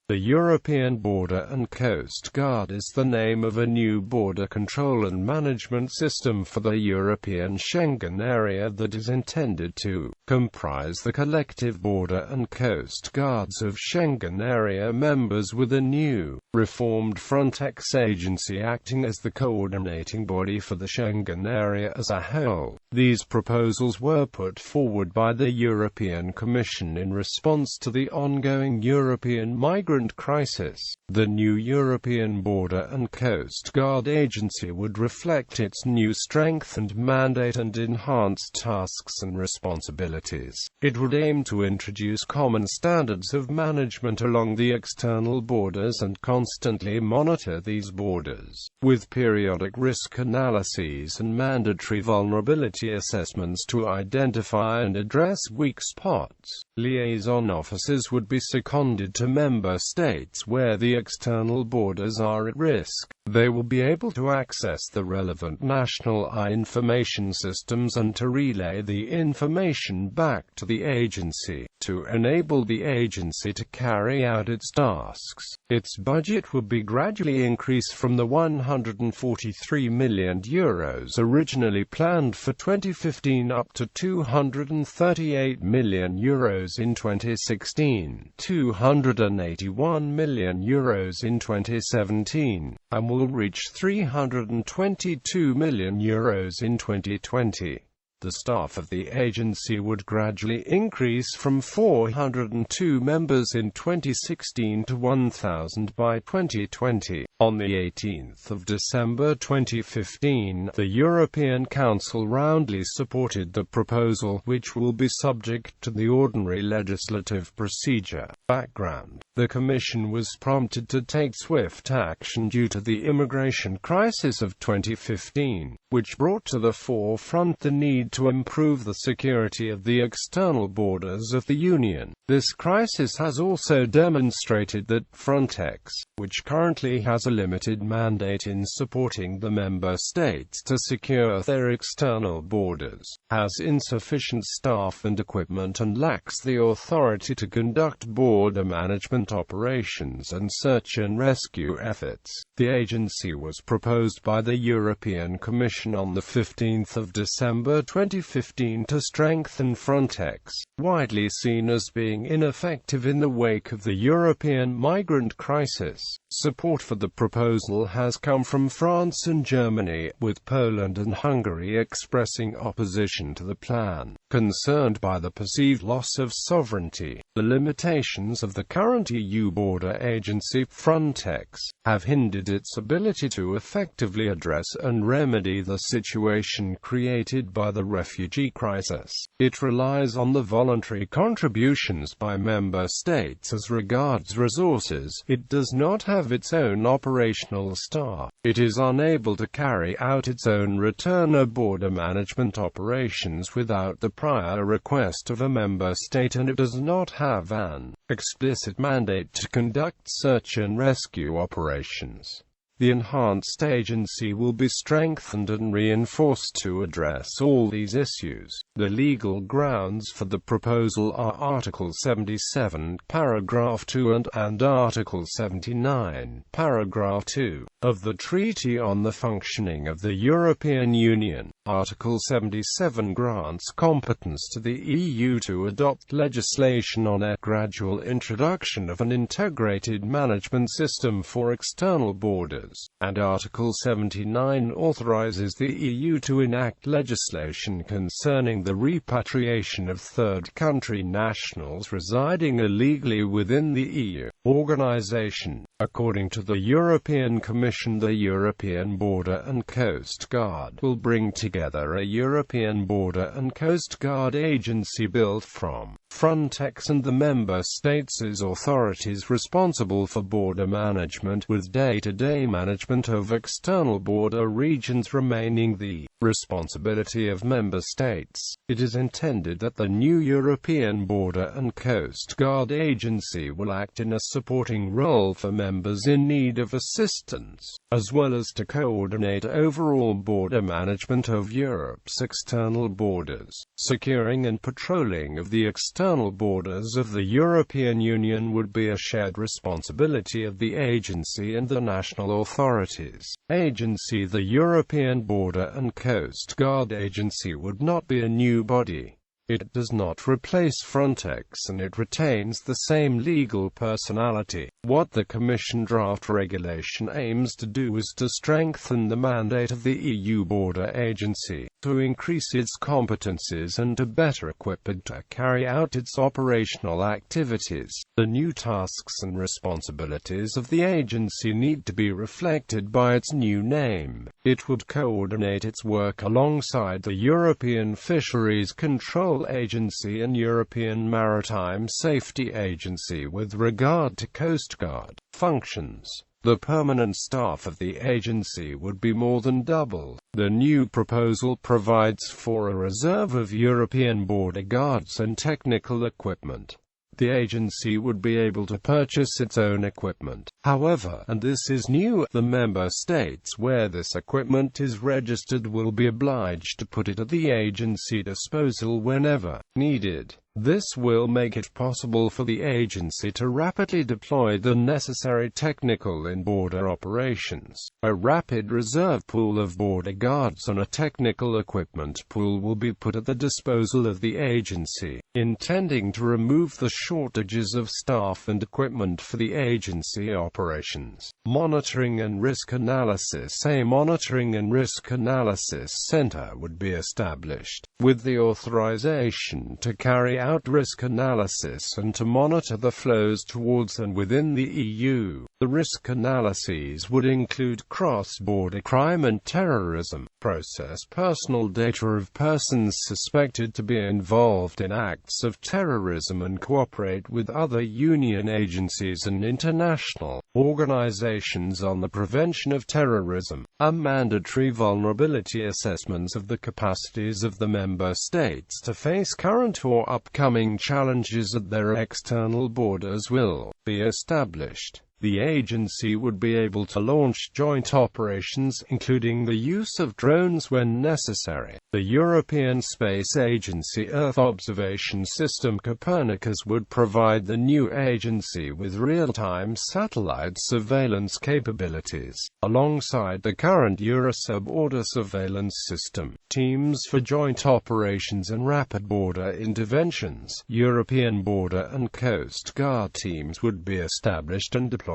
The European Border and Coast Guard is the name of a new border control and management system for the European Schengen Area that is intended to comprise the collective border and coast guards of Schengen Area members, with a new, reformed Frontex agency acting as the coordinating body for the Schengen Area as a whole. These proposals were put forward by the European Commission in response to the ongoing European migrant crisis. The new European Border and Coast Guard Agency would reflect its new strengthened mandate and enhanced tasks and responsibilities. It would aim to introduce common standards of management along the external borders and constantly monitor these borders, with periodic risk analyses and mandatory vulnerability assessments to identify and address weak spots. Liaison officers would be seconded to member states where the external borders are at risk. They will be able to access the relevant national information systems and to relay the information back to the agency, to enable the agency to carry out its tasks. Its budget would be gradually increased from the €143 million originally planned for 2015 up to €238 million in 2016, €281 million in 2017, and will reach €322 million in 2020. The staff of the agency would gradually increase from 402 members in 2016 to 1,000 by 2020. On the 18th of December 2015, the European Council roundly supported the proposal, which will be subject to the ordinary legislative procedure. Background: the Commission was prompted to take swift action due to the immigration crisis of 2015, which brought to the forefront the need to improve the security of the external borders of the Union. This crisis has also demonstrated that Frontex, which currently has a limited mandate in supporting the member states to secure their external borders, has insufficient staff and equipment and lacks the authority to conduct border management operations and search and rescue efforts. The agency was proposed by the European Commission on the 15th of December 2015 to strengthen Frontex, widely seen as being ineffective in the wake of the European migrant crisis. Support for the proposal has come from France and Germany, with Poland and Hungary expressing opposition to the plan, concerned by the perceived loss of sovereignty. The limitations of the current EU border agency, Frontex, have hindered its ability to effectively address and remedy the situation created by the refugee crisis. It relies on the voluntary contributions by member states as regards resources. It does not have its own operational staff. It is unable to carry out its own return or border management operations without the prior request of a member state, and it does not have an explicit mandate to conduct search and rescue operations. The enhanced agency will be strengthened and reinforced to address all these issues. The legal grounds for the proposal are Article 77, Paragraph 2 and Article 79, Paragraph 2, of the Treaty on the Functioning of the European Union. Article 77 grants competence to the EU to adopt legislation on a gradual introduction of an integrated management system for external borders, and Article 79 authorizes the EU to enact legislation concerning the repatriation of third-country nationals residing illegally within the EU organization. According to the European Commission, the European Border and Coast Guard will bring together a European Border and Coast Guard agency built from Frontex and the member states as authorities responsible for border management, with day-to-day management of external border regions remaining the responsibility of member states. It is intended that the new European Border and Coast Guard agency will act in a supporting role for members in need of assistance. as well as to coordinate overall border management of Europe's external borders. Securing and patrolling of the external borders of the European Union would be a shared responsibility of the agency and the national authorities. Agency: the European Border and Coast Guard Agency would not be a new body. It does not replace Frontex and it retains the same legal personality. What the Commission draft regulation aims to do is to strengthen the mandate of the EU Border Agency, to increase its competencies and to better equip it to carry out its operational activities. The new tasks and responsibilities of the agency need to be reflected by its new name. It would coordinate its work alongside the European Fisheries Control Agency and European Maritime Safety Agency with regard to Coast Guard functions. The permanent staff of the agency would be more than doubled. The new proposal provides for a reserve of European border guards and technical equipment. The agency would be able to purchase its own equipment. However, and this is new, the member states where this equipment is registered will be obliged to put it at the agency disposal whenever needed. This will make it possible for the agency to rapidly deploy the necessary technical and border operations. A rapid reserve pool of border guards and a technical equipment pool will be put at the disposal of the agency, intending to remove the shortages of staff and equipment for the agency operations. Monitoring and risk analysis: a monitoring and risk analysis center would be established, with the authorization to carry out risk analysis and to monitor the flows towards and within the EU. The risk analyses would include cross-border crime and terrorism, process personal data of persons suspected to be involved in acts of terrorism and cooperate with other Union agencies and international organizations on the prevention of terrorism. A mandatory vulnerability assessments of the capacities of the member states to face current or upcoming challenges at their external borders will be established. The agency would be able to launch joint operations, including the use of drones when necessary. The European Space Agency Earth Observation System Copernicus would provide the new agency with real-time satellite surveillance capabilities, alongside the current Eurosub order surveillance system. Teams for joint operations and rapid border interventions. European Border and Coast Guard teams would be established and deployed.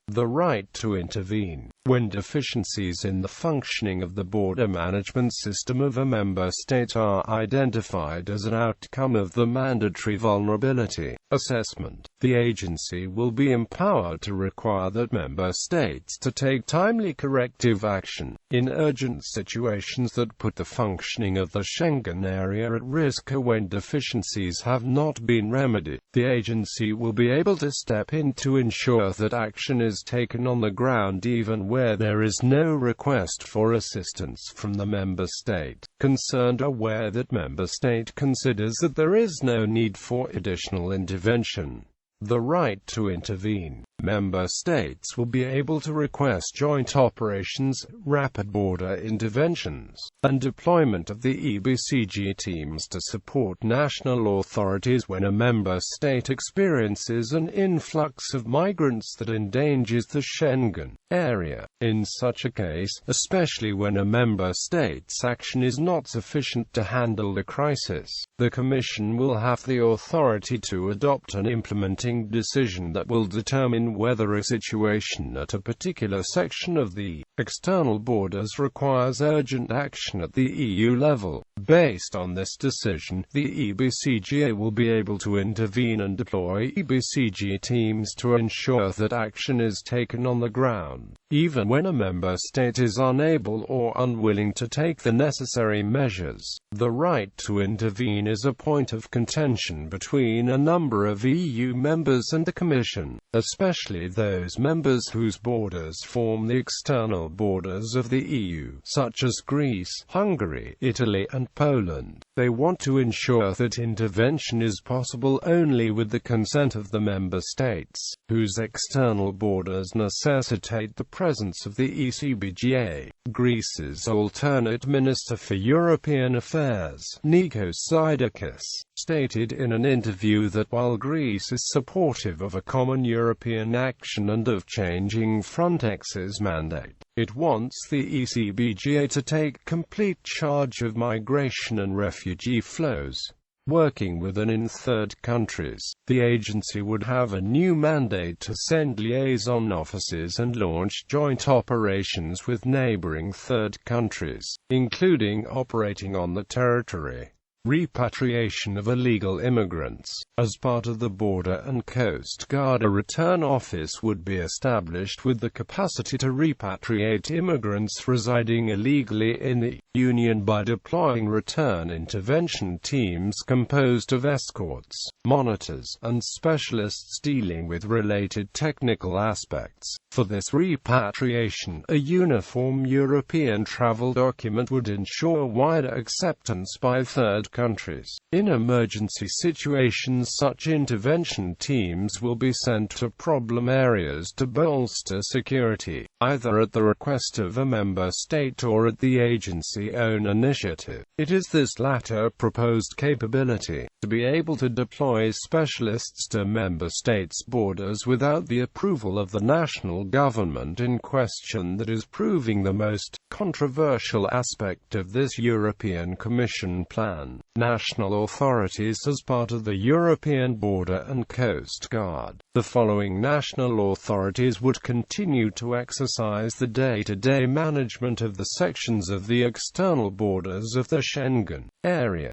The right to intervene when deficiencies in the functioning of the border management system of a member state are identified as an outcome of the mandatory vulnerability assessment. The agency will be empowered to require that member states to take timely corrective action in urgent situations that put the functioning of the Schengen area at risk or when deficiencies have not been remedied. The agency will be able to step in to ensure that action is taken on the ground even where there is no request for assistance from the member state concerned, or where that member state considers that there is no need for additional intervention. The right to intervene. Member states will be able to request joint operations, rapid border interventions, and deployment of the EBCG teams to support national authorities when a member state experiences an influx of migrants that endangers the Schengen area. In such a case, especially when a member state's action is not sufficient to handle the crisis, the Commission will have the authority to adopt an implementing decision that will determine whether a situation at a particular section of the external borders requires urgent action at the EU level. Based on this decision, the EBCG will be able to intervene and deploy EBCG teams to ensure that action is taken on the ground, even when a member state is unable or unwilling to take the necessary measures. The right to intervene is a point of contention between a number of EU members and the Commission, especially those members whose borders form the external borders of the EU, such as Greece, Hungary, Italy, and Poland. They want to ensure that intervention is possible only with the consent of the member states, whose external borders necessitate the presence of the ECBGA. Greece's alternate Minister for European Affairs, Nikos Sidakis, stated in an interview that while Greece is supportive of a common European action and of changing Frontex's mandate, it wants the ECBGA to take complete charge of migration and refugee flows. Working with and in third countries, the agency would have a new mandate to send liaison officers and launch joint operations with neighboring third countries, including operating on the territory. Repatriation of illegal immigrants. As part of the Border and Coast Guard, a return office would be established with the capacity to repatriate immigrants residing illegally in the Union by deploying return intervention teams composed of escorts, monitors, and specialists dealing with related technical aspects. For this repatriation, a uniform European travel document would ensure wider acceptance by third countries. In emergency situations, such intervention teams will be sent to problem areas to bolster security, either at the request of a member state or at the agency's own initiative. It is this latter proposed capability, to be able to deploy specialists to member states' borders without the approval of the national government in question, that is proving the most controversial aspect of this European Commission plan. National authorities as part of the European Border and Coast Guard. The following national authorities would continue to exercise the day-to-day management of the sections of the external borders of the Schengen Area.